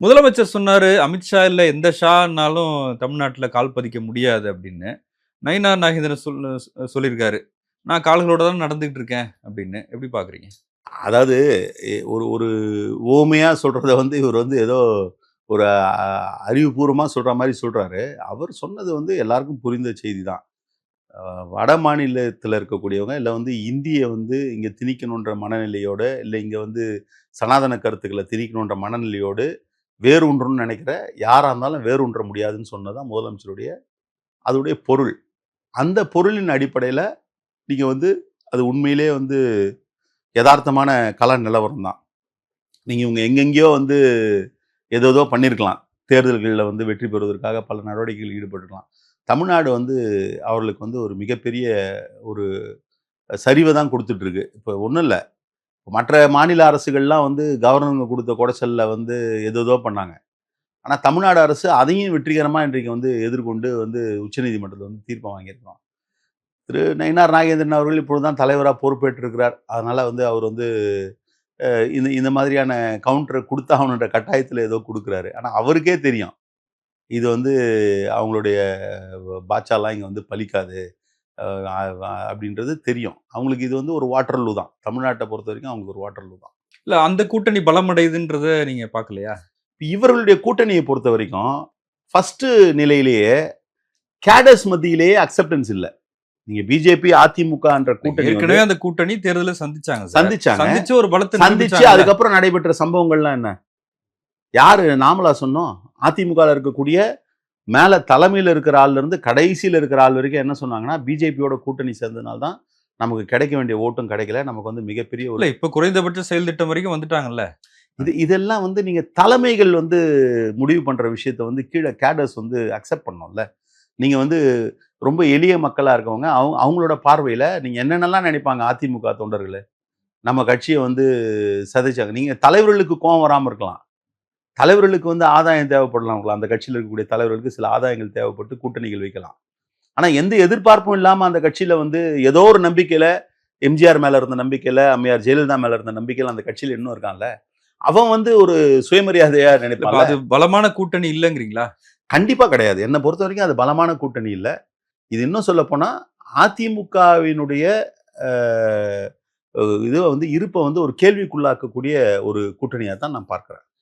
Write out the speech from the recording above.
முதலமைச்சர் சொன்னாரு, அமித்ஷா இல்ல எந்த ஷான்னாலும் தமிழ்நாட்டுல கால் பதிக்க முடியாது அப்படின்னு. நயினார் நாகேந்திரன் சொல்லியிருக்காரு. நான் கால்களோட தான் நடந்துகிட்டு இருக்கேன் அப்படின்னு. எப்படி பார்க்குறீங்க? அதாவது ஒரு ஒரு உவமையா சொல்றத இவர் ஏதோ ஒரு அறிவுபூர்வமா சொல்ற மாரி சொல்றாரு. அவர் சொன்னது எல்லாருக்கும் புரிந்த செய்தி தான். வட மாநிலத்தில இருக்கக்கூடியவங்க, இல்ல இந்திய இங்க திணிக்கணுன்ற மனநிலையோட, இல்ல இங்க சனாதன கருத்துக்கள திணிக்கணுன்ற மனநிலையோடு வேரூன்றணும்னு நெனைக்கிற யாரா இருந்தாலும் வேரூன்ற முடியாதுன்னு சொன்னது தான் முதலமைச்சருடைய அதோடைய பொருள். அந்த பொருளின் அடிப்படையில நீங்க அது உண்மையிலேயே எதார்த்தமான கள நிலவரம் தான். நீங்க இவங்க எங்கெங்கேயோ ஏதேதோ பண்ணியிருக்கலாம். தேர்தல்கள்ல வெற்றி பெறுவதற்காக பல நடவடிக்கைகளில் ஈடுபட்டிருக்கலாம். தமிழ்நாடு அவர்களுக்கு ஒரு மிகப்பெரிய ஒரு சரிவ தான் குடுத்துட்டு இருக்கு. இப்ப ஒண்ணும் இல்ல. மற்ற மாநில அரசுகள்லாம் கவர்னருங்க குடுத்த கொடைச்சல்ல ஏதேதோ பண்ணாங்க. ஆனா தமிழ்நாடு அரசு அதையும் வெற்றிகரமா இன்றைக்கு எதிர்கொண்டு உச்சநீதிமன்றத்துல தீர்ப்ப வாங்கியிருக்கிறோம். திரு நயினார் நாகேந்திரன் அவர்கள் இப்பொழுது தான் தலைவரா பொறுப்பேற்றிருக்கிறார். அதனால அவர் இந்த இந்த மாதிரியான கவுண்டர குடுத்தாகணுன்ற கட்டாயத்துல ஏதோ குடுக்குறாரு. ஆனா அவருக்கே தெரியும். இது அவங்களுடைய பாட்சாலாம் இங்க பலிக்காது. அ அப்படின்றது தெரியும். அவங்களுக்கு இது ஒரு வாட்டர்லூ தான். தமிழ்நாட்ட பொறுத்தவரைக்கும் அவங்களுக்கு ஒரு வாட்டர்லூ தான். இல்ல அந்த கூட்டணி பலமடையுதுன்றத நீங்க பார்க்கலையா? இவர்களுடைய கூட்டணிய பொறுத்தவரைக்கும், ஃபர்ஸ்ட் நிலையிலேயே கேடர்ஸ் மத்தியிலேயே அக்செப்டன்ஸ் இல்ல. நீங்க பிஜேபி, அதிமுகன்ற கூட்டணி ஏற்கனவே அந்த கூட்டணி தேர்தல சந்திச்சாங்க சார். சந்திச்சாங்க. சந்திச்சு ஒரு பலத்த சந்திச்சு நிரூபிச்சாங்கல்ல. அதுக்கப்புறம் நடைபெற்ற சம்பவங்கள்லாம் என்ன? யாரு நாமளா சொன்னோம்? அதிமுகல இருக்கக்கூடிய மேல தலைமையில இருக்கிற ஆள்ல இருந்து கடைசியில இருக்கிற ஆள் வரைக்கும் என்ன சொன்னாங்கன்னா, பிஜேபியோட கூட்டணி சேர்ந்ததுனால தான் நமக்கு கிடைக்க வேண்டிய ஓட்டும் கிடைக்கல. நமக்கு மிகப்பெரிய ஒரு இல்ல இப்ப குறைந்தபட்ச செயல் திட்டம் வரைக்கும் வந்துட்டாங்கல்ல. இதெல்லாம் நீங்க தலைமைகள் முடிவு பண்ற விஷயத்த கீழ கேடர்ஸ் அக்செப்ட் பண்ணணும்ல. நீங்க ரொம்ப எளிய மக்களா இருக்கவங்க, அவங்களோட பார்வையில நீங்க என்னென்னலாம் நினைப்பாங்க அதிமுக தொண்டர்களு? நம்ம கட்சிய சிதைச்சாங்க. நீங்க தலைவர்களுக்கு கோவம் வராம இருக்கலாம். தலைவர்களுக்கு ஆதாயம் தேவைப்படலாம். அந்த கட்சியில இருக்கக்கூடிய தலைவர்களுக்கு சில ஆதாயங்கள் தேவைப்பட்டு கூட்டணிகள் வைக்கலாம். ஆனா எந்த எதிர்பார்ப்பும் இல்லாம அந்த கட்சியில ஏதோ ஒரு நம்பிக்கையில எம்ஜிஆர் மேல இருந்த நம்பிக்கையில, அம்மையார் ஜெயலலிதா மேல இருந்த நம்பிக்கையில அந்த கட்சியில இன்னும் இருக்கான்ல. அவன் ஒரு சுயமரியாதையா இப்ப நினைப்பான்ல. அது பலமான கூட்டணி இல்லங்கிறீங்களா? கண்டிப்பா கிடையாது. என்ன பொறுத்தவரைக்கும் அது பலமான கூட்டணி இல்ல. இது இன்னும் சொல்லப்போனா அதிமுகவினுடைய அ இது இருப்ப ஒரு கேள்விக்குள்ளாக்கக்கூடிய ஒரு கூட்டணியா தான் நான் பார்க்கிறேன்.